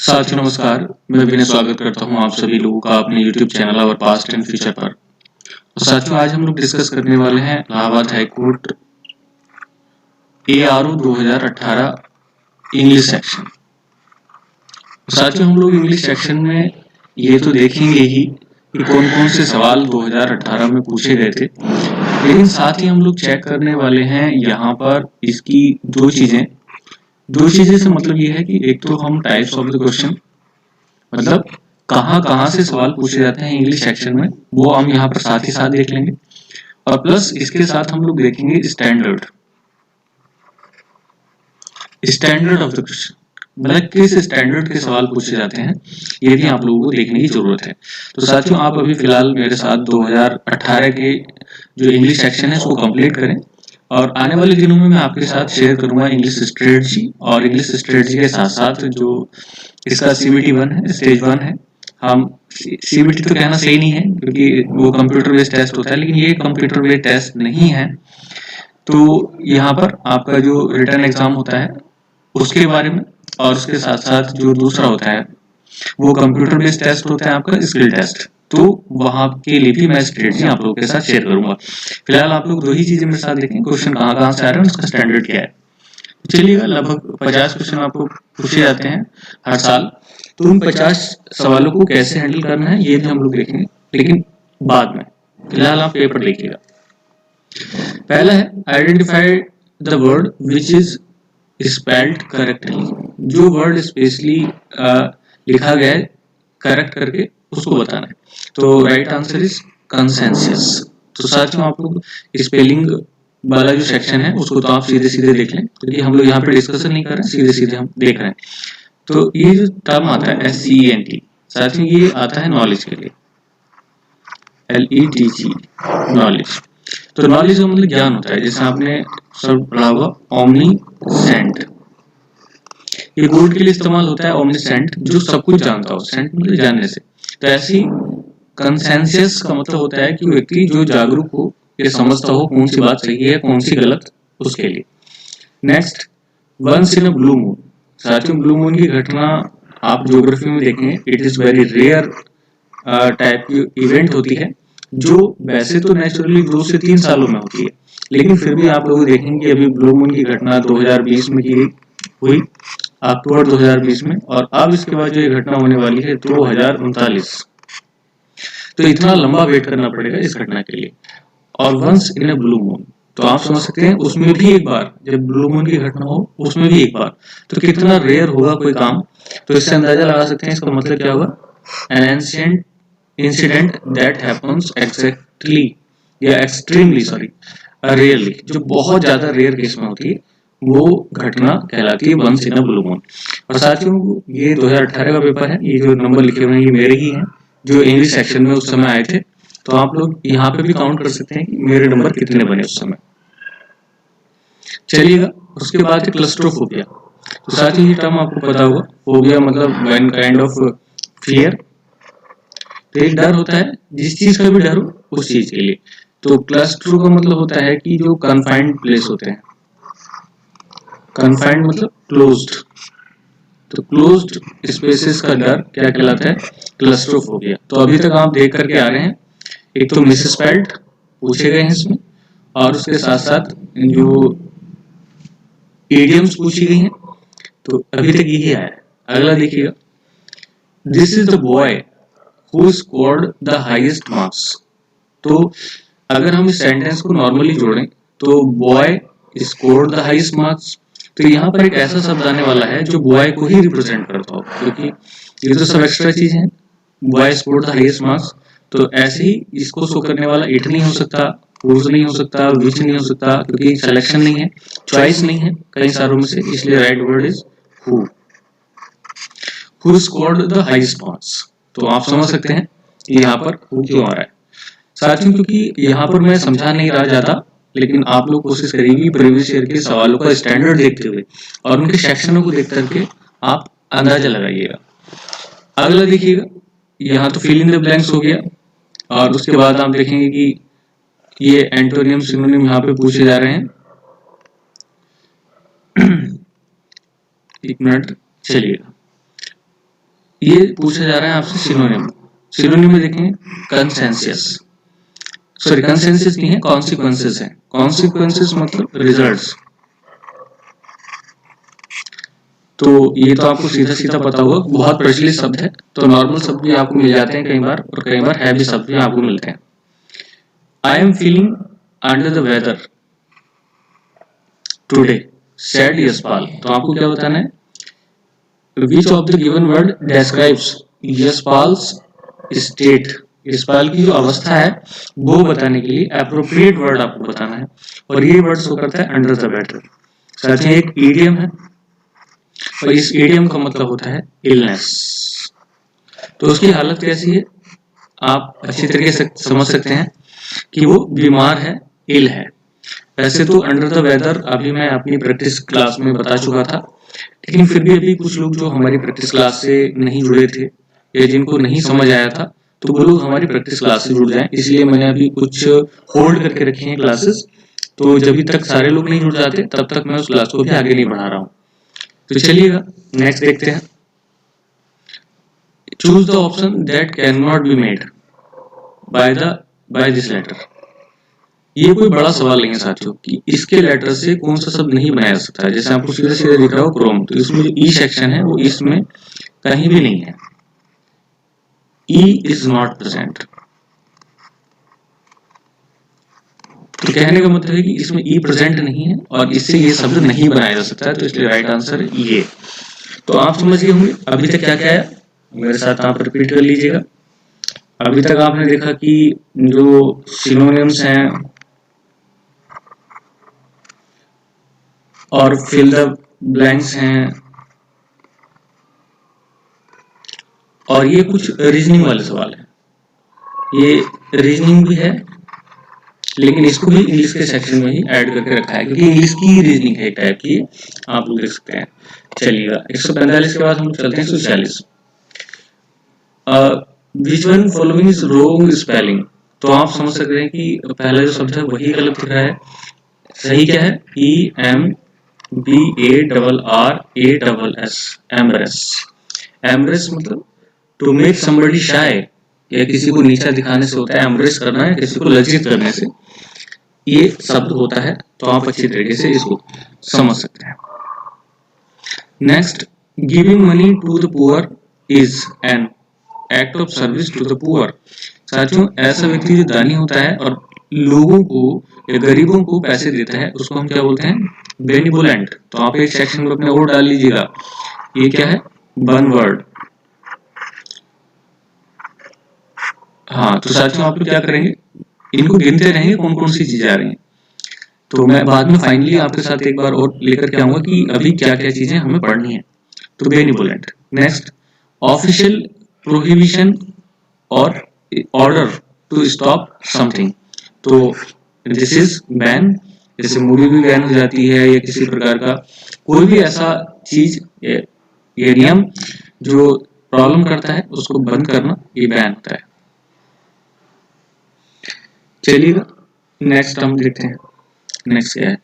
साथियों नमस्कार, मैं विनय स्वागत करता हूं आप सभी लोगों का अपने YouTube चैनल और पास्ट एंड फ्यूचर पर। तो साथियों आज हम लोग डिस्कस करने वाले हैं Allahabad high court ARO 2018 English section. तो साथियों हम लोग इंग्लिश सेक्शन में ये तो देखेंगे ही कि कौन कौन से सवाल 2018 में पूछे गए थे, लेकिन साथ ही हम लोग चेक करने वाले हैं यहाँ पर इसकी दो चीजें से मतलब ये है कि एक तो हम टाइप्स ऑफ द क्वेश्चन मतलब कहाँ से सवाल पूछे जाते हैं इंग्लिश सेक्शन में, वो हम यहाँ पर साथ ही साथ देख लेंगे। और प्लस इसके साथ हम लोग देखेंगे स्टैंडर्ड ऑफ द क्वेश्चन, मतलब किस स्टैंडर्ड के सवाल पूछे जाते हैं, ये भी आप लोगों को देखने की जरूरत है। तो साथियों आप अभी फिलहाल मेरे साथ 2018 के जो इंग्लिश सेक्शन है उसको कंप्लीट करें, और आने वाले दिनों में मैं आपके साथ शेयर करूंगा इंग्लिश स्ट्रेटजी, और इंग्लिश स्ट्रेटजी के साथ साथ जो इसका CBT 1 है, स्टेज 1 है। हम CBT तो कहना सही नहीं है क्योंकि वो कंप्यूटर बेस्ड टेस्ट होता है, लेकिन ये कंप्यूटर बेस्ड टेस्ट नहीं है। तो यहाँ पर आपका जो रिटर्न एग्जाम होता है उसके बारे में, और उसके साथ साथ जो दूसरा होता है वो कंप्यूटर बेस्ड टेस्ट होता है आपका स्किल टेस्ट। तो वहां के लिए भी मैं स्ट्रेटजी आप लोगों के साथ शेयर करूंगा। फिलहाल आप लोग दो ही चीजें मेरे साथ देखें, क्वेश्चन कहाँ से आ रहे हैं, उसका स्टैंडर्ड क्या है। चलिएगा, लगभग 50 क्वेश्चन आपको पूछे जाते हैं हर साल। तो उन 50 सवालों को कैसे हैंडल करना है ये भी हम लोग देखेंगे, लेकिन बाद में। फिलहाल आप पेपर देखिएगा। पहला है identify the word which is spelled correctly. जो वर्ड स्पेशली लिखा गया है करेक्ट करके उसको बताना है। तो राइट आंसर इज कंसेंसस। तो साथियों आप लोग स्पेलिंग वाला जो सेक्शन है उसको तो आप सीधे सीधे देख लें, क्योंकि हम लोग यहाँ पे डिस्कशन नहीं कर रहे हैं, सीधे सीधे हम देख रहे हैं। तो ये जो टर्म आता है SCENT, साथियों ये आता है नॉलेज के लिए, LEDG नॉलेज। तो नॉलेज का मतलब ज्ञान होता है, जैसे आपने सब पढ़ा होगा ओमनीसेंट, ये गुड के लिए इस्तेमाल होता है ओमनीसेंट, जो सब कुछ जानता हो, सेंट मतलब जानने से। तो ऐसी कंसेंसस का मतलब होता है कि व्यक्ति जो जागरूक हो, ये समझता हो कौन सी बात सही है कौन सी गलत, उसके लिए। Next, once in a blue moon. साथियों ब्लू मून की घटना आप ज्योग्राफी में देखेंगे, it is very rare type की इवेंट होती है, जो वैसे तो नेचुरली 2 से 3 सालों में होती है, लेकिन फिर भी आप लोग देखेंगे अभी ब्लू मून की घटना 2020 में की हुई, अक्टूबर 2020 में, और अब इसके बाद जो ये घटना होने वाली है 2039। तो इतना लंबा वेट करना पड़ेगा इस घटना के लिए। और once in a blue moon, तो आप समझ सकते हैं उसमें भी एक बार, जब ब्लू मून की घटना हो उसमें भी एक बार, तो कितना रेयर होगा कोई काम। तो इससे अंदाजा लगा सकते हैं इसका मतलब क्या होगा, N ancient incident that happens exactly या एक्सट्रीमली रेयरली, जो बहुत ज्यादा रेयर केस में होती है वो घटना कहलाती है once in a blue moon. और साथियों ये 2018 का पेपर है, ये जो नंबर लिखे हुए हैं ये मेरे ही हैं जो इंग्लिश सेक्शन में उस समय आए थे। तो आप लोग यहाँ पे भी काउंट कर सकते हैं कि मेरे नंबर कितने बने उस समय। चलिएगा, उसके बाद है क्लस्ट्रोफोबिया। तो साथ ही ये टर्म आपको पता होगा, फोबिया मतलब वन काइंड ऑफ फियर। तो एक डर होता है, जिस चीज का भी डर हो उस चीज के लिए। तो क्लस्ट्रो का मतलब होता है कि जो कन्फाइंड प्लेस होते हैं, कन्फाइंड मतलब क्लोज्ड, तो क्लोज्ड स्पेसेस का डर क्या कहलाता है, क्लस्ट्रोफोबिया। तो अभी तक आप देख करके आ रहे हैं, एक तो मिसस्पेल्ड पूछे गए हैं इसमें, और उसके साथ साथ जो इडियम्स पूछी गई हैं, तो अभी तक यही आया है। अगला देखिएगा, this is the boy who scored the highest marks. तो अगर हम इस सेंटेंस को नॉर्मली जोड़ें तो boy scored the highest marks, तो यहाँ पर एक ऐसा शब्द आने वाला है जो बॉय को ही रिप्रेजेंट करता हो, क्योंकि ये तो सब एक्स्ट्रा चीज है, boy scored the highest marks. तो ऐसे ही इसको शो करने वाला इट नहीं हो सकता, हुज नहीं हो सकता, विच नहीं हो सकता, क्योंकि सिलेक्शन नहीं है, चॉइस नहीं है कई सारों में से, इसलिए right word is who scored the highest marks. तो आप समझ सकते हैं कि यहाँ पर हु क्यों आ रहा है। साथियों क्योंकि यहाँ पर मैं समझा नहीं रहा ज्यादा, लेकिन आप लोग कोशिश करिए प्रीवियस ईयर के सवालों का स्टैंडर्ड देखते हुए और उनके सेक्शनों को देख करके आप अंदाजा लगाइएगा। अगला देखिएगा, यहाँ तो फिल इन द ब्लैंक्स हो गया, और उसके बाद आप देखेंगे कि ये एंटोनियम सिनोनिम यहाँ पे पूछे जा रहे हैं। एक मिनट चलिएगा, ये पूछा जा रहा है आपसे सिनोनिम। सिनोनिम में देखेंगे कंसेंसस, सॉरी कंसेंसस नहीं है, कॉन्सिक्वेंसेस है। कॉन्सिक्वेंसेस मतलब रिजल्ट्स। तो ये तो आपको सीधा सीधा पता होगा, बहुत प्रचलित शब्द है। तो नॉर्मल शब्द भी आपको मिल जाते हैं कई बार, और कई बार हैवी शब्द भी आपको मिलते हैं। I am feeling under the weather today sad Yashpal. तो आपको क्या बताना है, which of the given word describes Yashpal's state. Yashpal की जो अवस्था है वो बताने के लिए एप्रोप्रिएट वर्ड आपको बताना है, और ये वर्ड शो करता है अंडर द वेदर। साथ ही एक ईडियम है, और इस ईडियम का मतलब होता है इलनेस। तो उसकी हालत कैसी है आप अच्छी तरीके से समझ सकते हैं कि वो बीमार है, इल है। वैसे तो अंडर द वेदर अभी मैं अपनी प्रैक्टिस क्लास में बता चुका था, लेकिन फिर भी अभी कुछ लोग जो हमारी प्रैक्टिस क्लास से नहीं जुड़े थे या जिनको नहीं समझ आया था, तो वो लोग हमारी प्रैक्टिस क्लास से जुड़ जाएं। इसलिए मैंने अभी कुछ होल्ड करके रखी हैं क्लासेस। तो जब तक सारे लोग नहीं जुड़ जाते तब तक मैं उस क्लास को भी आगे नहीं बढ़ा रहा हूँ। तो चलिएगा नेक्स्ट देखते हैं। Choose the option that cannot be made by this letter. ये कोई बड़ा सवाल नहीं है साथियों कि इसके लेटर से कौन सा शब्द नहीं बनाया जा सकता है। जैसे आपको सीधे सीधे दिख रहा हो क्रोम, तो इसमें जो ई सेक्शन है वो इसमें कहीं भी नहीं है। E is not present. तो कहने का मतलब है कि इसमें ई प्रेजेंट नहीं है और इससे ये शब्द नहीं बनाया जा सकता है। तो इसलिए राइट आंसर है ये। तो आप समझ गए होंगे अभी तक क्या क्या है, मेरे साथ आप रिपीट कर लीजिएगा। अभी तक आपने देखा कि जो सिनोनिम्स हैं और फिल द ब्लैंक्स हैं, और ये कुछ रीजनिंग वाले सवाल है। ये रीजनिंग भी है, लेकिन इसको भी इंग्लिश के सेक्शन में ही ऐड करके रखा है, क्योंकि इंग्लिश की रीजनिंग है एक टाइप की, आप लोग देख सकते हैं। चलिएगा 145 के बाद हम चलते हैं 146। Which one following is wrong spelling. तो आप समझ सकते हैं कि पहला जो शब्द है वही गलत दिख रहा है। सही क्या है, EMBARRASS, एम्ब्रेस। एम्ब्रेस मतलब टू मेक समबडी शाय, या किसी को नीचा दिखाने से होता है। एम्ब्रेस करना है किसी को लज्जित करने से, ये शब्द होता है। तो आप अच्छी तरीके से इसको समझ सकते हैं। Next, giving money to the poor is an act of service to the poor. साथियों ऐसा व्यक्ति जो दानी होता है और लोगों को या गरीबों को पैसे देता है उसको हम क्या बोलते हैं, बेनिवोलेंट। तो आप एक सेक्शन में अपने और डाल लीजिएगा, ये क्या है, वन वर्ड। हाँ, तो साथियों आप लोग क्या करेंगे, इनको गिनते रहेंगे कौन कौन सी चीजें आ रही हैं। तो मैं बाद में फाइनली आपके साथ एक बार और लेकर के आऊंगा कि अभी क्या क्या चीजें हमें पढ़नी है। तो बेनिवोलेंट। नेक्स्ट, ऑफिशियल प्रोहिबिशन और ऑर्डर टू स्टॉप समथिंग। तो दिस इज बैन। जैसे मूवी भी बैन हो जाती है या किसी प्रकार का कोई भी ऐसा चीज या नियम जो प्रॉब्लम करता है उसको बंद करना, ये बैन होता है। चलिएगा नेक्स्ट हम देखते हैं। नेक्स्ट क्या है,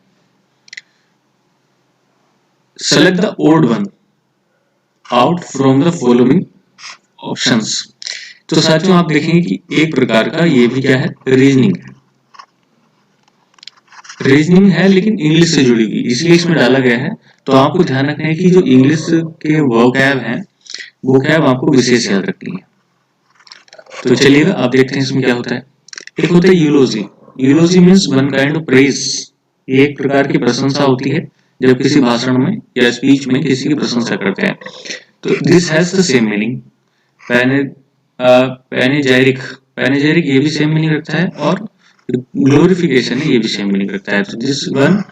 select the odd one out from the following options. तो साथियों आप देखेंगे कि एक प्रकार का ये भी क्या है, रीजनिंग है। रीजनिंग है लेकिन इंग्लिश से जुड़ी हुई, इसलिए इसमें डाला गया है। तो आपको ध्यान रखना है कि जो इंग्लिश के वोकैब हैं वो कैब आपको विशेष याद रखनी है। तो चलिएगा आप देखते हैं इसमें क्या होता है। एक होता है यूलोजी। यूलोजी means one kind of praise. ये एक प्रकार की प्रशंसा होती है जब किसी भाषण में या स्पीच में किसी की प्रशंसा करते हैं। तो this has the same meaning. Panegyric, panegyric ये भी सेम मीनिंग रखता है, और ग्लोरिफिकेशन है ये भी सेम मीनिंग रखता है। तो this one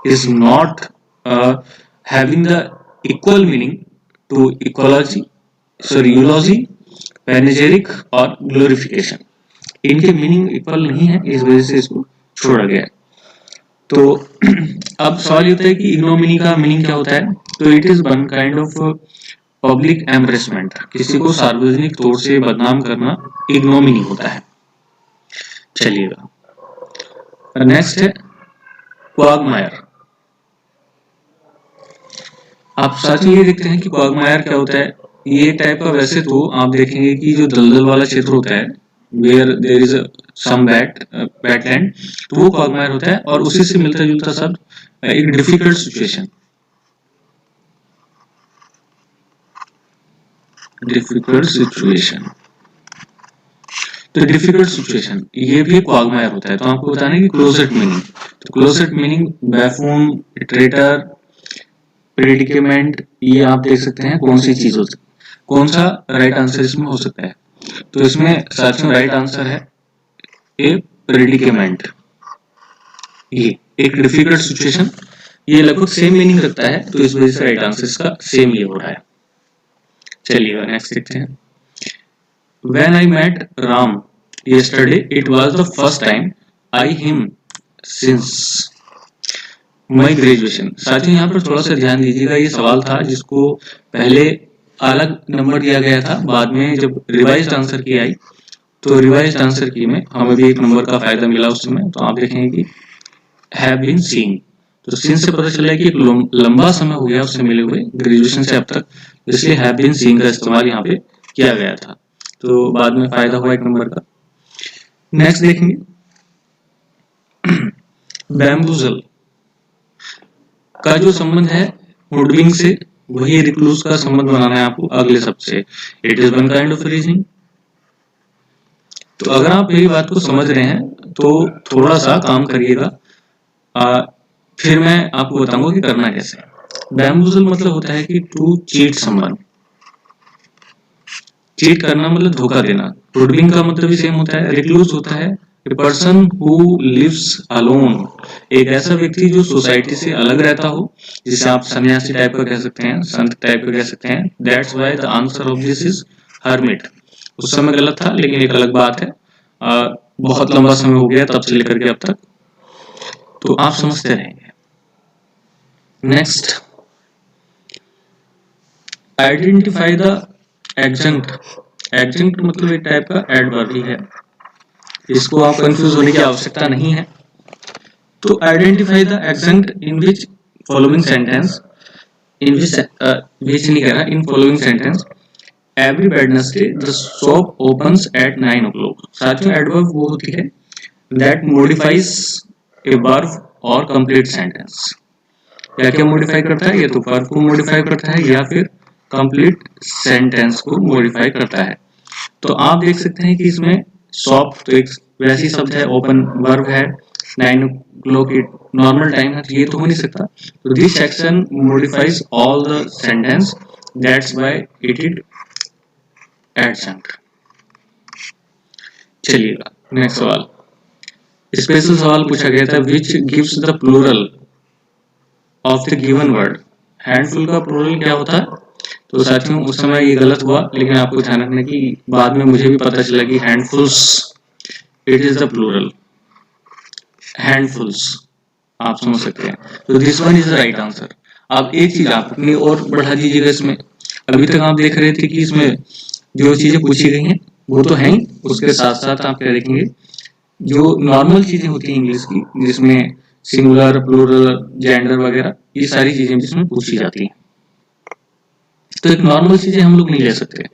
is not having the equal meaning to ecology, sorry eulogy, panegyric और ग्लोरिफिकेशन। इनके मीनिंग इक्वल नहीं है, इस वजह से इसको छोड़ा गया है। तो अब सवाल होता है कि इग्नोमिनी का मीनिंग क्या होता है। तो it is one kind of public embarrassment. किसी को सार्वजनिक तौर से बदनाम करना इग्नोमिनी होता है। चलिएगा नेक्स्ट है क्वागमायर। आप साथ ही ये देखते हैं कि क्वागमायर क्या होता है। ये टाइप का वैसे तो आप देखेंगे कि जो दलदल वाला क्षेत्र होता है where there is some wetland, तो वो क्वागमायर होता है। और उसी से मिलता जुलता शब्द एक डिफिकल्ट सिचुएशन, डिफिकल्ट सिचुएशन। तो डिफिकल्ट सिचुएशन ये भी क्वागमायर होता है। तो आपको बताना है कि क्लोजेट मीनिंग, तो क्लोजेट मीनिंग बैफून, ट्रेटर, प्रेडिकेमेंट, ये आप देख सकते हैं कौन सी चीज हो सकती है। कौन सा राइट आंसर इसमें हो सकता है? तो इसमें साथियों राइट आंसर है ए प्रेडिकेमेंट। ये एक डिफिकल्ट सिचुएशन, ये लगभग सेम मीनिंग रखता है, तो इस वजह से राइट आंसर इसका सेम ये हो रहा है। चलिए नेक्स्ट देखते हैं। When I met Ram yesterday, it was the first time I him since my graduation। साथियों यहाँ पर थोड़ा सा ध्यान दीजिएगा, ये सवाल था जिसको पहले अलग नंबर दिया गया था, बाद में जब रिवाइज्ड आंसर की आई तो रिवाइज्ड आंसर की में हमें भी एक नंबर का फायदा मिला उस समय। तो आप देखेंगे कि हैव बीन सीन, तो सीन से पता चला है कि एक लंबा समय हो गया उससे मिले हुए ग्रेजुएशन से अब तक, इसलिए हैव बीन सीन का इस्तेमाल यहाँ पे किया गया था। तो बाद में फायदा हुआ एक नंबर का। नेक्स्ट देखेंगे बैम्बूजल का जो संबंध है हुडविंग से, वही रिक्लूस का संबंध बनाना है आपको अगले शब्द से। It is one kind of reasoning. तो अगर आप मेरी बात को समझ रहे हैं तो थोड़ा सा काम करिएगा, फिर मैं आपको बताऊंगा कि करना कैसे। बैम्बूजल मतलब होता है कि टू चीट समवन, चीट करना मतलब धोखा देना। हुडविंग का मतलब भी सेम होता है। रिक्लूस होता है a person who lives alone, एक ऐसा व्यक्ति जो सोसाइटी से अलग रहता हो, जिसे आप सन्यासी टाइप का कह सकते हैं, संत टाइप का कह सकते हैं। That's why the answer of this is hermit. उस समय गलत था लेकिन एक अलग बात है, बहुत लंबा समय हो गया तब से लेकर के अब तक, तो आप समझते रहेंगे। Next identify the adjunct. Adjunct मतलब एक टाइप का एडवर्ब ही है, इसको आप कंफ्यूज होने की आवश्यकता नहीं है। तो identify the adjunct in which following sentence, in which नहीं कह रहा, in following sentence every Wednesday the shop opens at 9 o'clock। साथियों एडवर्ब वो होती है दैट मॉडिफाइज ए वर्ब और कंप्लीट सेंटेंस। क्या क्या मॉडिफाई करता है? ये तो वर्ब को मॉडिफाई करता है या फिर कंप्लीट सेंटेंस को मॉडिफाई करता है। तो आप देख सकते हैं कि इसमें शॉप तो एक वैसी शब्द है, ओपन वर्ब है, 9 o'clock नॉर्मल टाइम है, तो ये तो हो नहीं सकता। तो this section modifies all the sentence, that's why it is adjunct. चलिएगा नेक्स्ट सवाल। स्पेशल सवाल पूछा गया था which gives the plural of the given word. Handful का प्लूरल क्या होता है? तो साथियों उस समय ये गलत हुआ, लेकिन आपको ध्यान रखना कि बाद में मुझे भी पता चला कि हैंडफुल्स इट इज द प्लूरल, हैंडफुल्स आप समझ सकते हैं। तो this one is the right answer. अब एक चीज आप अपनी और बढ़ा दीजिएगा इसमें। अभी तक आप देख रहे थे कि इसमें जो चीजें पूछी गई हैं वो तो हैं, उसके साथ साथ आप क्या देखेंगे, जो नॉर्मल चीजें होती हैं इंग्लिश की, जिसमें सिंगुलर, प्लूरल, जेंडर वगैरह, ये सारी चीजें जिसमें पूछी जाती हैं। तो एक नॉर्मल चीजें हम लोग नहीं ले सकते।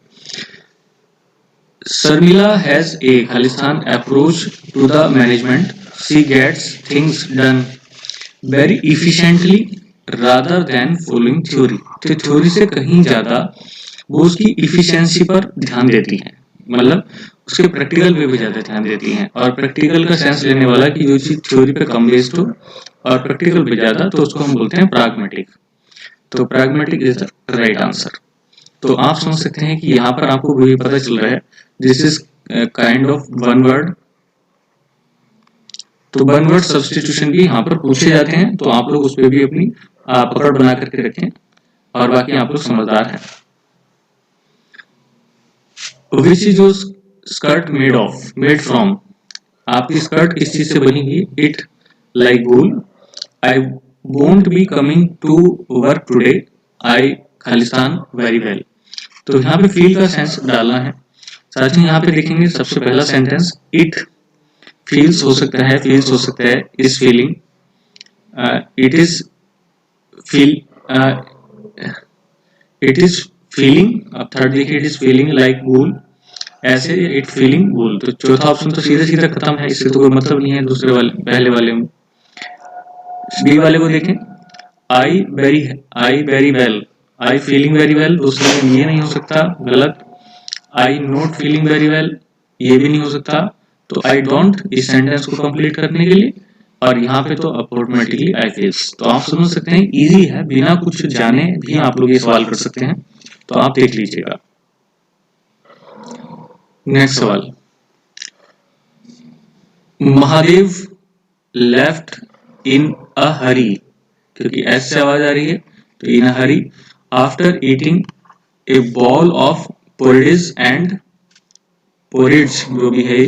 शर्मिला हैज ए खालिस्तान approach to the management, she gets things done very efficiently rather than following theory. तो थ्योरी से कहीं ज्यादा वो उसकी इफिशिएंसी पर ध्यान देती हैं, मतलब उसके प्रैक्टिकल पे भी ज्यादा ध्यान देती हैं। और प्रैक्टिकल का सेंस लेने वाला कि जो चीज थ्योरी पे कम बेस्ड हो और प्रैक्टिकल पे ज्यादा, तो उसको हम बोलते हैं प्राग्मेटिक। तो pragmatic is the right answer. तो आप समझ सकते हैं कि यहाँ पर आपको भी पता चल रहा है this is kind of one word. तो वन वर्ड सब्स्टिट्यूशन भी यहाँ पर पूछे जाते हैं, तो आप लोग उस पर भी अपनी पकड़ बना करके रखें, और बाकी आप लोग समझदार हैं। Which is your skirt made from, आपकी स्कर्ट किस चीज से बनी हुई? It like wool, I won't be coming to work today, I खालिस्तान वेरी वेल। तो यहाँ पे फील का सेंस डालना है। साथियों यहाँ पे देखेंगे सबसे पहला सेंटेंस इट फील्स हो सकता है, फील्स हो सकता है, is feeling, it is feel, it is feeling, अब थर्ड देखिए, इट इज फीलिंग लाइक वूल, ऐसे इट फीलिंग वूल। तो चौथा ऑप्शन तो सीधा सीधा खत्म है, इससे तो कोई मतलब नहीं है दूसरे वाले पहले वाले में। डी वाले को देखें, I very well, I feeling very well, दूसरे में ये नहीं हो सकता, गलत। आई नॉट फीलिंग वेरी वेल, ये भी नहीं हो सकता। तो आई डोंट इस सेंटेंस को कंप्लीट करने के लिए, और यहाँ पे तो ऑटोमेटिकली आई फील्स। तो आप समझ सकते हैं इजी है, बिना कुछ जाने भी आप लोग ये सवाल कर सकते हैं। तो आप देख लीजिएगा। नेक्स्ट सवाल, महादेव लेफ्ट इन अ हरी, क्योंकि एस से आवाज आ रही है तो in a hurry, after eating a bowl of porridge and porridge जो भी है,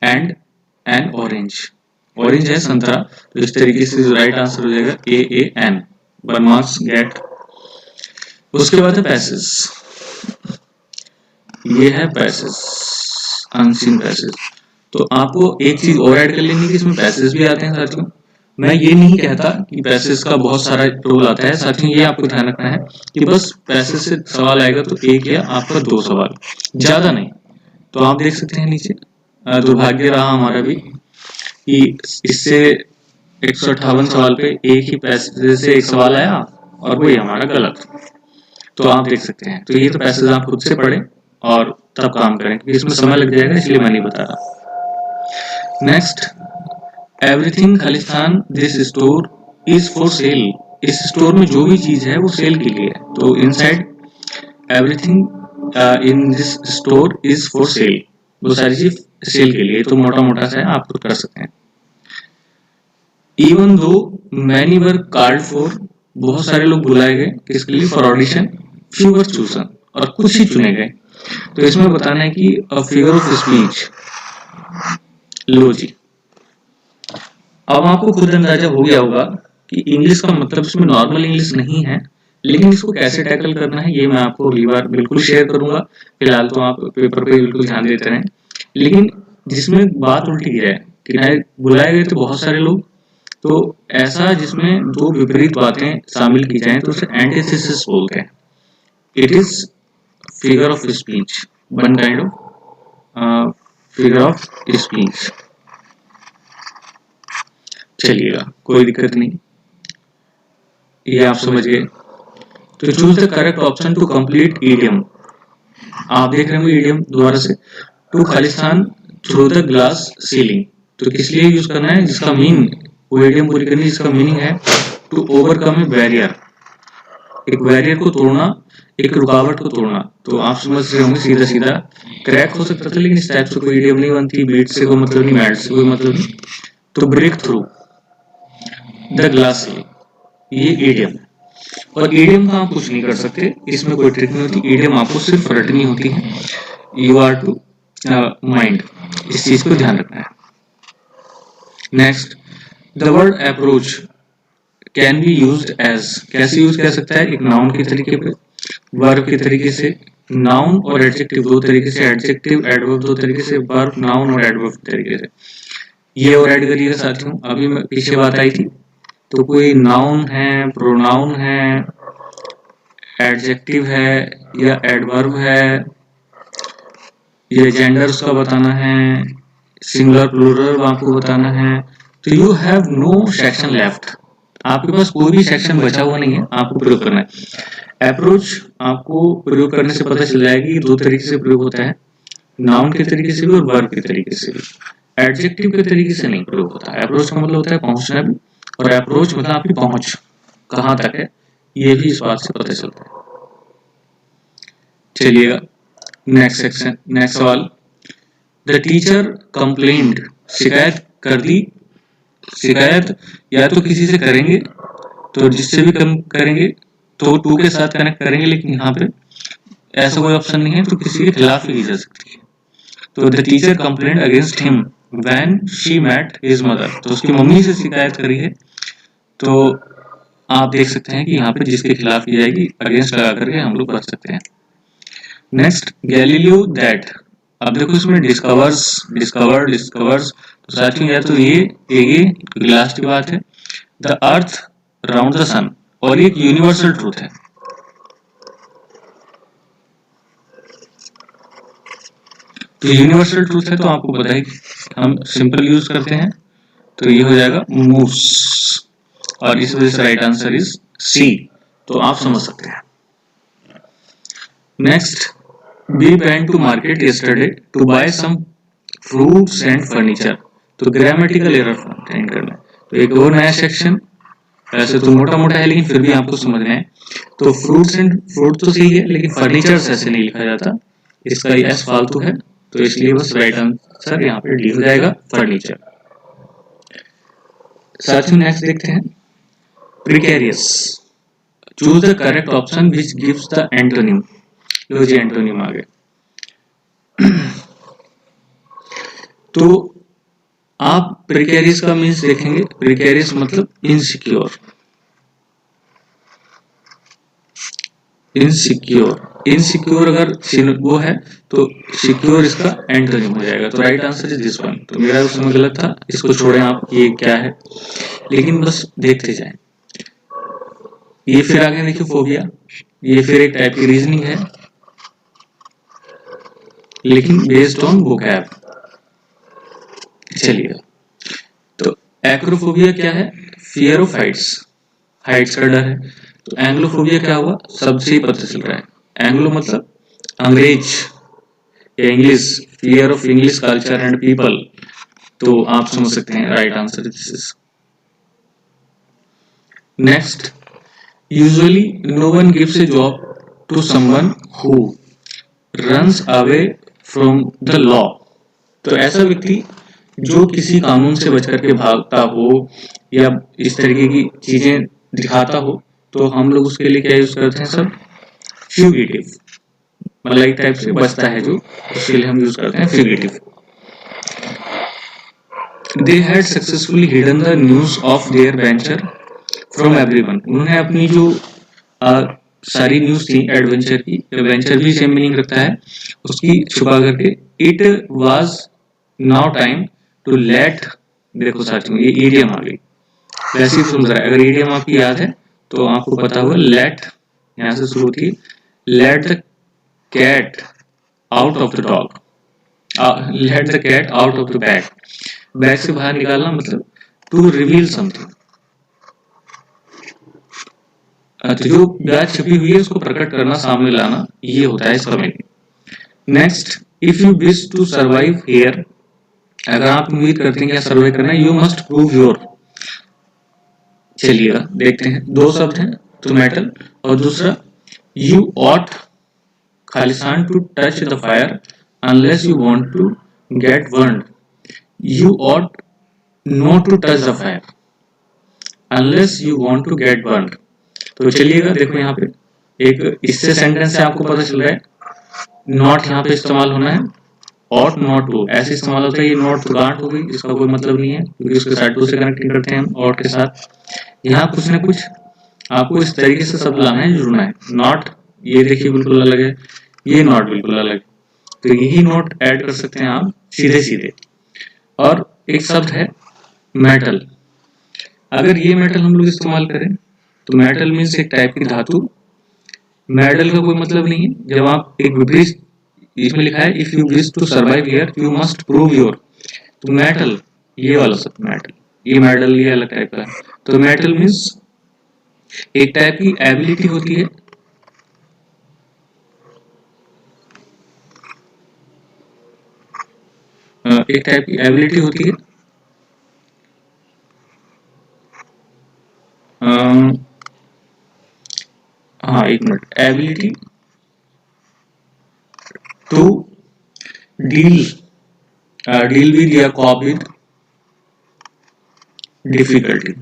एंड एन ऑरेंज, ऑरेंज है संतरा, तो इस तरीके से राइट आंसर हो जाएगा AAN, 1 मार्क्स गेट। उसके बाद है पैसेज, ये है पैसेज, अनसीन पैसेज। तो आपको एक चीज और ऐड कर लेनी कि इसमें पैसेज भी आते हैं साथियों। मैं ये नहीं कहता कि पैसेज का बहुत सारा रोल आता है साथियों, ये आपको ध्यान रखना है कि बस पैसेज से सवाल आएगा तो एक या आपका 2 सवाल, ज्यादा नहीं। तो आप देख सकते हैं नीचे, दुर्भाग्य रहा हमारा भी कि इससे 158 सवाल पे एक ही पैसेज से एक सवाल आया और वही हमारा गलत। तो आप देख सकते हैं, तो ये तो पैसेज आप खुद से पढ़ें और तब काम करें, क्योंकि इसमें समय लग जाएगा, इसलिए मैं नहीं बता रहा। Next, everything Khalistan this store is for sale, इस स्टोर में जो भी चीज है वो सेल के लिए है। तो inside everything in this store is for sale, वो सारी चीज सेल के लिए, तो मोटा मोटा सा आप खुद कर सकते हैं। Even though many were called for, बहुत सारे लोग बुलाए गए किसके लिए, for audition, few were chosen, और कुछ ही चुने गए। तो इसमें बताना है कि अ फिगर ऑफ स्पीच, लो जी। अब आपको खुद अंदाजा हो गया होगा कि इंग्लिश का मतलब इसमें नॉर्मल इंग्लिश नहीं है, लेकिन इसको कैसे टैकल करना है ये मैं आपको अगली बार बिल्कुल शेयर करूंगा। फिलहाल तो आप पेपर पे बिल्कुल ध्यान देते रहें। लेकिन जिसमें बात उल्टी है कि बुलाए गए थे बहुत सारे लोग, तो ऐसा जिसमें दो विपरीत बातें शामिल की जाएं तो उसे एंटीथेसिस बोलते हैं। It is figure of speech, one kind of figure of speech. चलिएगा, कोई दिक्कत नहीं, ये आप समझ गए। तो choose the correct option to complete idiom. आप देख रहे होंगे ईडियम दोबारा से, टू खालिस्तान थ्रू द ग्लास सीलिंग, तो किस लिए यूज करना है, जिसका मीन, वो ईडियम पूरी करनी जिसका मीनिंग है टू ओवरकम ए बैरियर, एक बैरियर को तोड़ना, एक रुकावट को तोड़ना। तो आप समझ रहे होंगे सीधा सीधा क्रैक हो सकता था, लेकिन इस टाइप से कोई ईडियम नहीं बनती, बीट से कोई मतलब नहीं, मैट से कोई मतलब नहीं। तो break through the glass ceiling, ये ईडियम। और ईडियम का आप कुछ नहीं कर सकते, इसमें कोई ट्रिक नहीं होती, ईडियम आपको सिर्फ रटनी होती है। यू आर टू माइंड, इस चीज को ध्यान रखना है। Next, the word approach can be used as, कैसे यूज कर सकता है, एक नाउन के तरीके पे, वर्ब के तरीके से, नाउन और एडजेक्टिव दो तरीके से, एडजेक्टिव एडवर्ब दो तरीके से, वर्ब नाउन और एडवर्ब तरीके से। ये और ऐड करिएगा साथियों, अभी पीछे बात आई थी, तो कोई नाउन है, प्रोनाउन है, एडजेक्टिव है या एडवर्ब है, ये जेंडर उसका बताना है, सिंगुलर प्लूरल आपको बताना है। तो you have no section left, आपके पास कोई भी सेक्शन बचा हुआ नहीं है, आपको प्रयोग करना है। अप्रोच आपको प्रयोग करने से पता चल जाएगी दो तरीके से प्रयोग होता है, नाउन के तरीके से भी और वर्ब के तरीके से भी। एडजेक्टिव के तरीके से नहीं प्रयोग होता है। अप्रोच का मतलब होता है पहुंचना भी, और अप्रोच मतलब आपकी पहुंच कहां तक है, ये भी इस बात से पता चलता है। चलिएगा नेक्स्ट सेक्शन, नेक्स्ट सवाल, द टीचर कंप्लेंट, शिकायत कर दी, शिकायत या तो किसी से करेंगे, तो जिससे भी कम करेंगे तो टू के साथ कनेक्ट करेंगे, लेकिन यहाँ पे ऐसा कोई ऑप्शन नहीं है, तो किसी के खिलाफ ही की जा सकती है। तो the teacher complaint against him when she met his mother, तो उसकी मम्मी से शिकायत करी है। तो आप देख सकते हैं कि यहाँ पे जिसके खिलाफ की जाएगी अगेंस्ट लगा करके हम लोग बच सकते हैं। नेक्स्ट, गैलीलियो दैट, अब देखो इसमें डिस्कवर्स, डिस्कवर्स, तो साथियों या तो ये लास्ट की बात है, द अर्थ राउंड द सन, और एक यूनिवर्सल ट्रूथ है। तो यूनिवर्सल ट्रूथ है तो आपको पता है कि हम सिंपल यूज करते हैं, तो ये हो जाएगा मूव्स, और इस वजह से राइट आंसर इज सी। तो आप समझ सकते हैं। Next, we went to market yesterday to buy some fruits and furniture. तो ग्रामेटिकल एरर फाइंड करना है। तो एक और नया सेक्शन, ऐसे तो मोटा मोटा है लेकिन फिर भी आपको समझ में आए। तो फ्रूट्स एंड फ्रूट तो सही है लेकिन फर्नीचर ऐसे नहीं लिखा जाता, इसका एस फालतू है, तो इसलिए बस राइट आंसर यहाँ पे डी हो जाएगा, फर्नीचर। साथियों नेक्स्ट देखते हैं, precarious. Choose the correct option which gives the antonym. लो जी एंटोनिम आ गए। तो आप प्रिकेरियस का मीन्स देखेंगे, प्रिकेरियस मतलब इनसिक्योर, इनसिक्योर, इनसिक्योर अगर वो है तो सिक्योर इसका एंटोनिम हो जाएगा। तो right answer is this one. तो मेरा उसमें गलत था, इसको छोड़ें आप, ये क्या है, लेकिन बस देखते जाएं। ये फिर आगे देखिए फोबिया, ये फिर एक टाइप की रीजनिंग है लेकिन बेस्ड ऑन वोकैब। चलिए, तो एक्रोफोबिया क्या है, फियर ऑफ हाइट्स, हाइट्स का डर है। तो एंग्लोफोबिया क्या हुआ, सबसे ही पता चल रहा है, एंग्लो मतलब अंग्रेज या English, fear of English culture and people. तो आप समझ सकते हैं right answer this is. Next, usually no one gives a job to someone who runs away from the law. तो ऐसा व्यक्ति जो किसी कानून से बच करके भागता हो या इस तरीके की चीजें दिखाता हो, तो हम लोग उसके लिए क्या यूज करते हैं सब, फ्यूगिटिव, मतलब एक टाइप से बचता है जो, उसके लिए हम यूज करते हैं fugitive. They had successfully hidden the news of their venture from everyone. उन्होंने अपनी जो सारी न्यूज थी एडवेंचर की, वेंचर भी सेम मीनिंग रखता है, उसकी छुपा करके, it was now time too late. देखो साथियों ये ईडियम आ गई, वैसे ही सुन रहा है, अगर ईडियम आपकी याद है तो आपको पता होगा, लेट यहां से शुरू होती है, let the cat out of the dog, let the cat out of the bag. Bag से बाहर निकालना मतलब टू रिवील समथिंग, तो जो बात छुपी हुई है उसको प्रकट करना, सामने लाना, ये होता है इसका meaning. Next, if you wish to survive here, अगर आप उम्मीद करते हैं कि सर्वाइव करना है, यू मस्ट प्रूव योर। चलिएगा देखते हैं, दो शब्द हैं, तो मेटल और दूसरा यू ऑट खालिस्तान to touch the fire unless you want to get burned. You ought not to touch the fire unless you want to get burned. तो चलिएगा देखो यहाँ पे एक इससे सेंटेंस से आपको पता चल रहा है, नॉट यहाँ पे इस्तेमाल होना है, ऑट नॉट टू ऐसे इस्तेमाल होता है। ये नॉट तो गांठ हो गई, इसका कोई मतलब नहीं है क्योंकि उसके साथ टू से कनेक्टिंग करते हैं हम ऑट के साथ। यहाँ कुछ ना कुछ आपको इस तरीके से शब्द लाना है, जुड़ना है। नॉट ये देखिए बिल्कुल अलग है, ये नॉट बिल्कुल अलग है, तो यही नॉट ऐड कर सकते हैं आप सीधे सीधे। और एक शब्द है मेटल, अगर ये मेटल हम लोग इस्तेमाल करें तो मेटल मीन्स एक टाइप की धातु, मेडल का कोई मतलब नहीं है। जब आप एक विपरीत, इसमें लिखा है if you wish to survive here you must prove your, तो मेटल ये वाला शब्द मेटल, ये मेडल ये अलग टाइप का है। तो मेटल मीन्स एक टाइप की एबिलिटी होती है, एक टाइप की एबिलिटी होती है, हाँ एक minute, ability to deal with या कॉप विद डिफिकल्टी।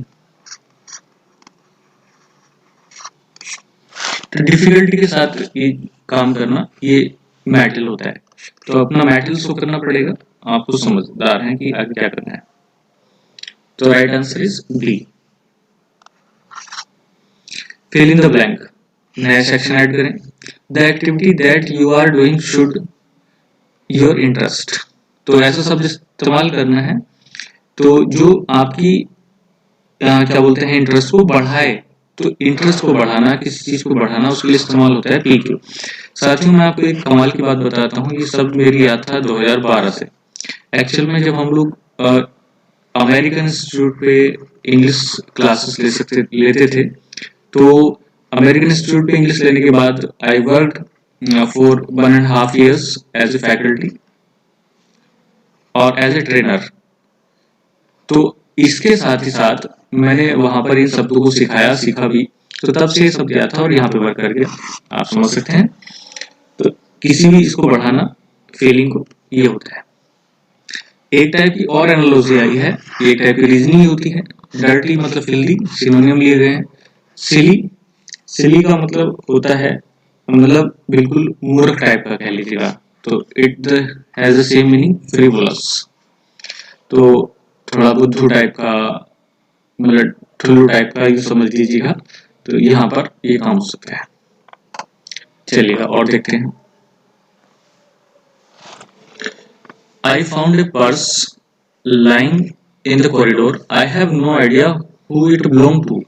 तो डिफिकल्टी के साथ ये काम करना, ये मेटल होता है। तो अपना मेटल शो करना पड़ेगा, आपको समझदार हैं कि आगे क्या करना है। तो right answer is B. Fill in the blank, नया सेक्शन ऐड करें। The activity that you are doing should your interest. तो ऐसा शब्द इस्तेमाल करना है तो जो आपकी क्या बोलते हैं इंटरेस्ट को बढ़ाए, तो इंटरेस्ट को बढ़ाना, किसी चीज को बढ़ाना, उसके लिए इस्तेमाल होता है PQ। साथियों मैं आपको एक कमाल की बात बताता हूँ, ये सब मेरी याद था 2012 से। एक्चुअल में जब हम लोग अमेरिकन इंस्टीट्यूट पे इंग्लिश क्लासेस लेते थे, तो अमेरिकन इंस्टीट्यूट पे इंग्लिश लेने के बाद I work for 1.5 years as a faculty और एज ए ट्रेनर। तो इसके साथ ही साथ मैंने वहां पर इन शब्दों को सीखा भी, तो तब से ये सब गया था और यहाँ पे वर्क कर गया, आप समझ सकते हैं। तो किसी भी इसको बढ़ाना, फीलिंग को, ये होता है। एक टाइप की और एनालॉजी आई है, एक टाइप की रीजनिंग होती है। डर्टी मतलब फिल्दी, सिनोनियम लिए गए हैं। सिली का मतलब होता है, मतलब बिल्कुल मूर्ख टाइप का कह लीजिएगा, तो it has the same meaning, frivolous. तो थोड़ा बुद्धू टाइप का, मतलब ठुल्लू टाइप का ये समझ लीजिएगा। तो यहाँ पर ये काम हो सकता है। चलिएगा और देखते हैं। I found a purse lying in the corridor. I have no idea who it belonged to.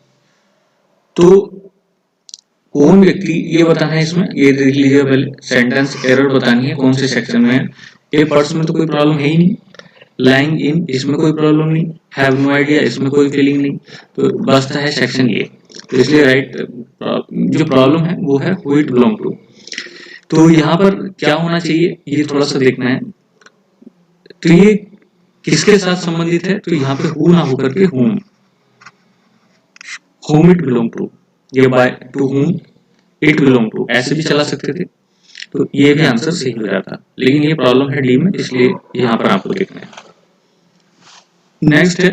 तो कौन व्यक्ति, ये बताना है इसमें, ये देख लीजिए पहले, सेंटेंस एरर बतानी है कौन से सेक्शन में है। ए पर्स में तो कोई प्रॉब्लम है ही नहीं, लाइंग इन इसमें कोई प्रॉब्लम नहीं, हैव नो आइडिया इसमें कोई फीलिंग नहीं, तो बसता है सेक्शन ये। तो इसलिए राइट जो प्रॉब्लम है वो है हु इट बिलोंग टू। तो यहाँ पर क्या होना चाहिए ये थोड़ा सा देखना है। तो ये किसके साथ संबंधित है, तो यहाँ पे हु ना होकर के whom इट बिलोंग टू, ये by to whom it belong to ऐसे भी चला सकते थे, तो ये भी आंसर सही हो जाता। लेकिन ये प्रॉब्लम है डी में, इसलिए यहाँ पर आपको देखना है। नेक्स्ट है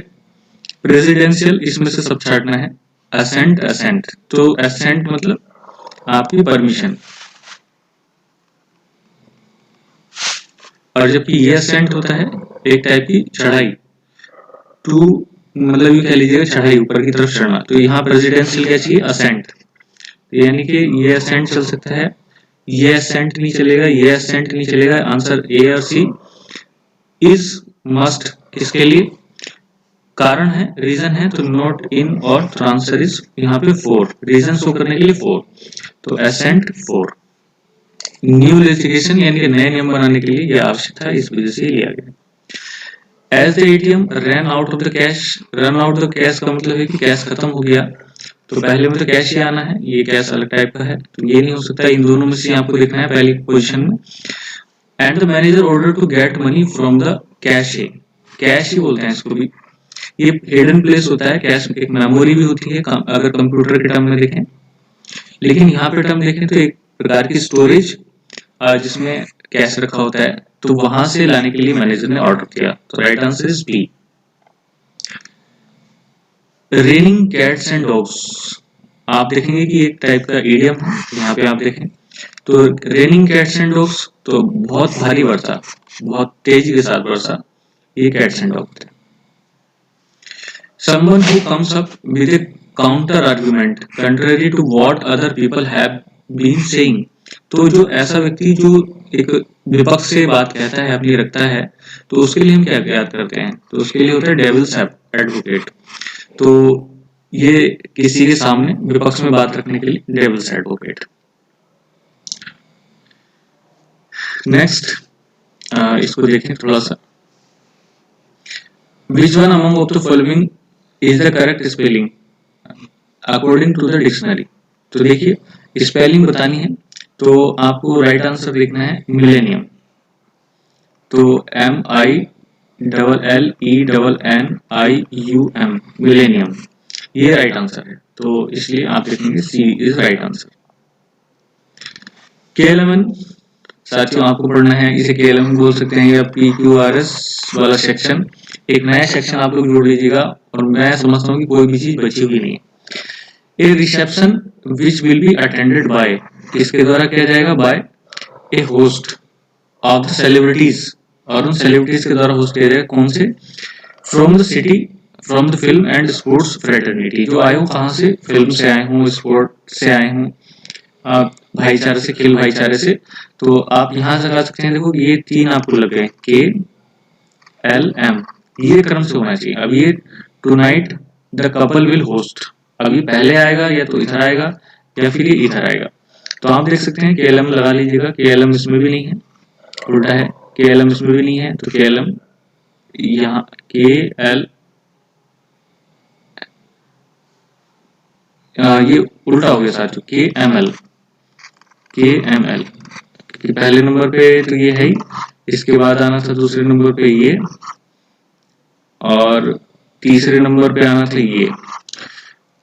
प्रेसिडेंशियल, इसमें से सब छाटना है। असेंट, तो असेंट मतलब आपकी परमिशन, और जबकि ये असेंट होता है एक टाइप की चढ़ाई, टू मतलब ये कह लीजिएगा चढ़ाई, ऊपर की तरफ चढ़ना। तो यहाँ प्रेसिडेंशियल क्या चाहिए, असेंट, यानी कि ये असेंट चल सकता है, ये असेंट नहीं चलेगा, ये असेंट नहीं चलेगा। आंसर ए और सी। इज मस्ट किसके लिए, कारण है, रीजन है, तो नॉट इन, और आंसर इज यहाँ पे 4, रीजन शो करने के लिए 4, तो असेंट 4। न्यू लेजिस्लेशन यानी कि नए नियम बनाने के लिए यह आवश्यक था, इस वजह से लिया गया। As the ATM run out of the cash, run out the cash का मतलब है कि कैश खत्म हो गया, तो पहले में तो कैश ही आना है, ये कैश अलग टाइप का है, तो ये नहीं हो सकता। इन दोनों में से आपको देखना है पहली पोजीशन में। And the manager order to get money from the cash, cash ही बोलते हैं इसको भी, ये हिडन प्लेस होता है। कैश एक मेमोरी भी होती है अगर कंप्यूटर के टर्म में देखें, लेकिन यहाँ पे टर्म देखें तो एक प्रकार की स्टोरेज जिसमें कैश रखा होता है, तो वहां से लाने के लिए मैनेजर ने ऑर्डर किया, तो right answer is B. Raining cats and dogs, आप देखेंगे कि एक टाइप का इडियम है, यहाँ पे आप देखें तो रेनिंग कैट्स एंड डॉग्स, तो बहुत भारी वर्षा, बहुत तेजी के साथ वर्षा, ये कैट्स एंड डॉग्स थे। Someone who comes up with a counter argument contrary to what other people have been saying, तो जो ऐसा व्यक्ति जो एक विपक्ष से बात कहता है, अपनी रखता है, तो उसके लिए हम क्या याद करते हैं, तो उसके लिए होता है डेविल्स एडवोकेट। तो ये किसी के सामने विपक्ष में बात रखने के लिए डेविल्स एडवोकेट। नेक्स्ट इसको देखें थोड़ा सा। Which one among of the following is the correct spelling according to the dictionary? तो देखिए स्पेलिंग बतानी है, तो आपको राइट आंसर देखना है मिलेनियम, तो MILLENIUM, मिलेनियम, ये राइट आंसर है, तो इसलिए आप देखेंगे सी इज राइट आंसर। KLMN साथियों आपको पढ़ना है, इसे KLMN बोल सकते हैं, या PQRS वाला सेक्शन, एक नया सेक्शन आप लोग जोड़ लीजिएगा, और मैं समझता हूँ कि कोई भी चीज बची हुई नहीं है। A reception which will be attended by, किसके द्वारा किया जाएगा, by a host of the celebrities, और उन सेलिब्रिटीज के द्वारा होस्ट किया जाएगा, कौन से, from the city, from the film and sports fraternity, जो आए हूँ कहाँ से, फिल्म से आए हूँ, स्पोर्ट से आए हूँ, भाईचारे से, खेल भाईचारे से। तो आप यहाँ से लगा सकते हैं, देखो ये तीन आपको लग गए, KLM, ये क्रम से होना चाहिए। अब ये tonight the couple will host, अभी पहले आएगा या तो इधर आएगा या फिर ये इधर आएगा। तो आप देख सकते हैं KLM लगा लीजिएगा, KLM इसमें भी नहीं है, उल्टा है, KLM इसमें भी नहीं है, तो KLM यहाँ ये उल्टा हो गया साथियों, KML पहले नंबर पे तो ये है ही, इसके बाद आना था दूसरे नंबर पे ये, और तीसरे नंबर पे आना था ये।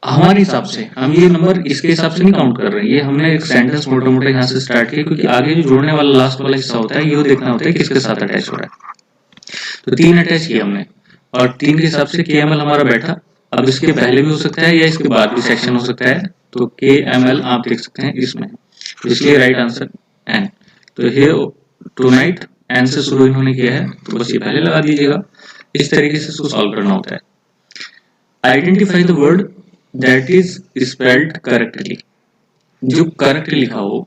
हमारे हिसाब से हम ये नंबर इसके हिसाब से नहीं काउंट कर रहे हैं, ये हमने एक सेंटेंस मोटा मोटा यहाँ से स्टार्ट किया, क्योंकि आगे जो जोड़ने वाला लास्ट वाला हिस्सा होता है ये देखना होता है किसके साथ अटैच हो रहा है। तो 3 अटैच किया हमने, और 3 के हिसाब से KML हमारा बैठा। अब इसके पहले भी हो सकता है या इसके बाद भी सेक्शन हो सकता है, तो KML आप देख सकते हैं इसमें, इसलिए राइट आंसर N। तो ये टुनाइट N से शुरू इन्होंने किया है, तो बस ये पहले लगा दीजिएगा। इस तरीके से इसको सॉल्व करना होता है। Identify the word that is spelled correctly, जो करेक्टली लिखा हो,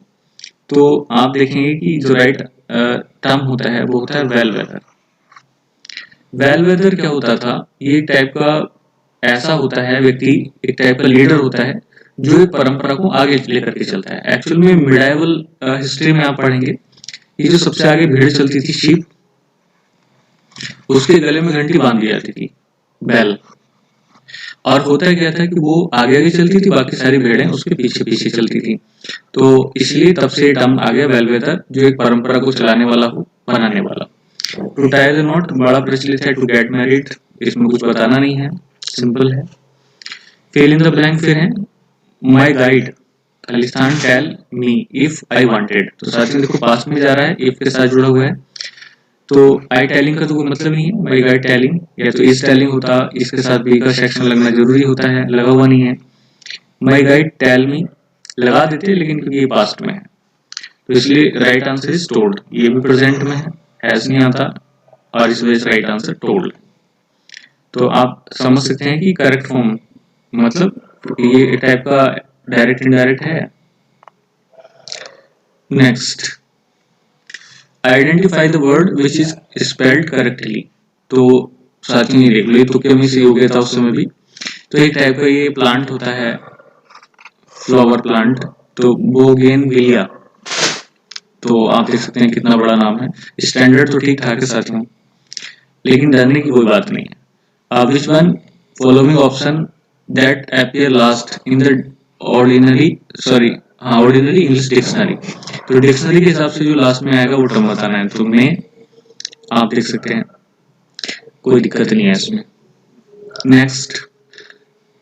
तो आप देखेंगे कि जो राइट टर्म होता है वो होता है वेल वेदर। वेल वेदर क्या होता था, ये एक टाइप का ऐसा होता है व्यक्ति, एक टाइप का लीडर होता है जो एक परंपरा को आगे लेकर के चलता है। एक्चुअल में मिडाइवल हिस्ट्री में आप पढ़ेंगे, ये जो सबसे आगे भेड़ चलती थी शीप, उसके गले में घंटी बांध दी जाती थी, बेल। और होता क्या था कि वो आगे आगे चलती थी, बाकी सारी भेड़ें उसके पीछे पीछे चलती थी। तो इसलिए तब से टर्म आ गया वेल वेदर, जो एक परंपरा को चलाने वाला हो, बनाने वाला। टू टाई द नॉट बड़ा प्रचलित है, टू गेट मैरिड इसमें कुछ बताना नहीं है, सिंपल है। फिल इन द ब्लैंक फिर है माई गाइड खालिस्तान tell me if I wanted. तो साथ में देखो पास में जा रहा है, इफ के साथ जुड़ा हुआ है, तो आई टेलिंग का तो कोई मतलब नहीं है, माई गाइड टेलिंग, या तो इज टेलिंग होता, इसके साथ बी का सेक्शन लगना जरूरी होता है, लगा हुआ नहीं है। माई गाइड टेल मी लगा देते, लेकिन क्योंकि ये पास्ट में है तो इसलिए राइट आंसर इज टोल्ड, ये भी प्रेजेंट में है, हैज नहीं आता, और इस वजह से राइट आंसर टोल्ड। तो आप समझ सकते हैं कि करेक्ट फॉर्म मतलब ये टाइप का डायरेक्ट इनडायरेक्ट है। Next, identify the word which is spelled correctly. तो साथियों ये देख लो, तो क्या मिस हो गया था उस समय भी। तो एक टाइप का ये प्लांट होता है, फ्लावर प्लांट, तो बोगेनविलिया। तो आप देख सकते हैं कितना बड़ा नाम है। स्टैंडर्ड तो ठीक ठाक है साथियों, लेकिन डरने की कोई बात नहीं है। Which one following option that appear last in the ordinary ordinary English dictionary. तो डिक्शनरी के हिसाब से जो लास्ट में आएगा वो टर्म बताना है। तो में आप देख सकते हैं, कोई दिक्कत नहीं है इसमें। नेक्स्ट,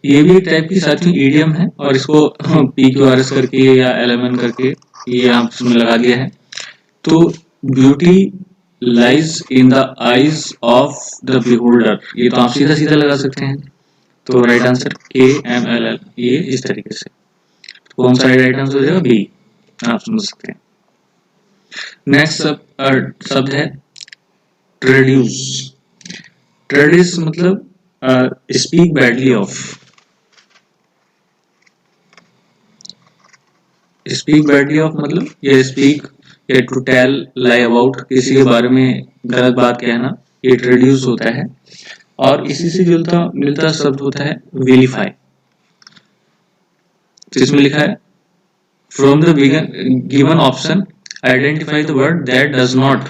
ये भी एक टाइप की साथियों ईडियम है, और इसको PQRS करके या LMN करके ये आप इसमें लगा दिया है। तो beauty lies in the eyes of the beholder, ये तो आप सीधा सीधा लगा सकते हैं। तो राइट आंसर KMLL, ये इस तरीके से। तो कौन सा राइट आंसर हो जाएगा? बी, आप समझ सकते हैं। नेक्स्ट शब्द है ट्रेड्यूस। ट्रेड्यूस मतलब speak badly of. Speak badly of मतलब ये स्पीक या टू टेल लाई अबाउट, किसी के बारे में गलत बात कहना, ये ट्रेड्यूस होता है। और इसी से जुलता मिलता शब्द होता है विलिफाई। इसमें लिखा है from the given option identify the word that does not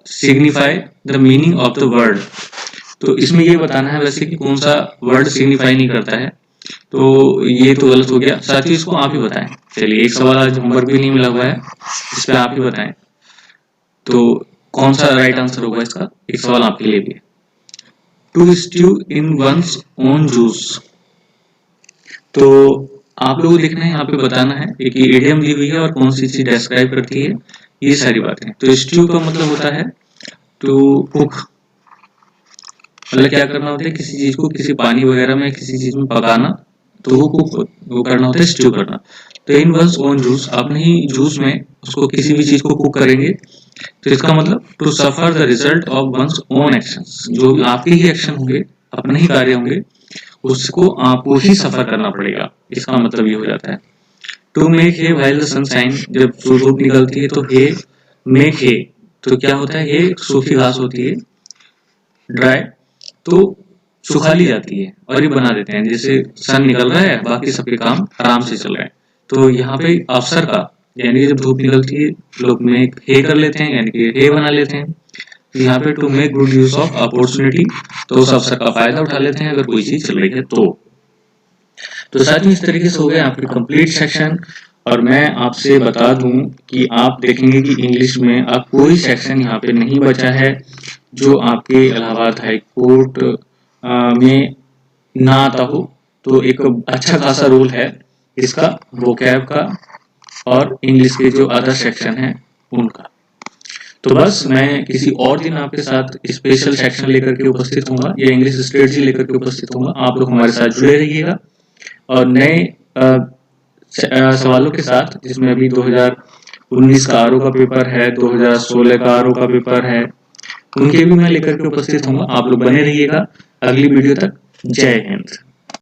signify the meaning of the word. तो इसमें ये बताना है वैसे कि कौन सा वर्ड सिग्निफाई नहीं करता है, तो ये तो गलत हो गया साथियों, इसको आप ही बताएं। चलिए, एक सवाल आज होमवर्क भी नहीं मिला हुआ है, इस पे आप ही बताएं तो कौन सा राइट आंसर होगा इसका। एक सवाल आपके लिए भी है। To stew in one's own juice. तो आप लोगों को देखना है, यहाँ पे बताना है एक इडियम दी हुई है और कौन सी चीज डिस्क्राइब करती है, ये सारी बातें। तो स्ट्यू का मतलब होता है टू कुक, मतलब क्या करना होता है, किसी चीज को किसी पानी वगैरह में किसी चीज में पकाना, तो वो कुक वो करना होता है, स्ट्यू करना। तो इन वंस ओन जूस, अपने ही जूस में उसको किसी भी चीज को कुक करेंगे, तो इसका मतलब to suffer the result of one's own actions, जो आपके ही एक्शन होंगे, अपने ही कार्य होंगे, उसको आपको ही सफर करना पड़ेगा, इसका मतलब ये हो जाता है। To make hay while the sun shine, जब धूप निकलती है तो हे मेक हे, तो क्या होता है, हे सूखी घास होती है, ड्राई, तो सुखा ली जाती है और ये बना देते हैं, जैसे सन निकल रहा है बाकी सबके काम आराम से चल रहे हैं। तो यहाँ पे अवसर का, यानी कि जब धूप निकलती है लोग में हे कर लेते हैं, यानी कि हे बना लेते हैं। तो यहाँ पे to make good use of opportunity, तो उस अवसर का फायदा उठा लेते हैं अगर कोई चीज चल रही है तो साथियों इस तरीके से हो गया आपके कंप्लीट सेक्शन। और मैं आपसे बता दूं कि आप देखेंगे कि इंग्लिश में अब कोई सेक्शन यहाँ पे नहीं बचा है जो आपके इलाहाबाद हाई कोर्ट में ना आता हो। तो एक अच्छा खासा रूल है इसका, वोकैब का और इंग्लिश के जो अदर सेक्शन है उनका। तो बस मैं किसी और दिन आपके साथ स्पेशल सेक्शन लेकर के उपस्थित होऊंगा या इंग्लिश स्ट्रेटजी लेकर के उपस्थित होऊंगा। आप लोग हमारे साथ जुड़े रहिएगा और नए सवालों के साथ, जिसमें अभी 2019 का आरओ का पेपर है, 2016 का आरओ का पेपर है, उनके भी मैं लेकर के उपस्थित होऊंगा। आप लोग बने रहिएगा अगली वीडियो तक। जय हिंद।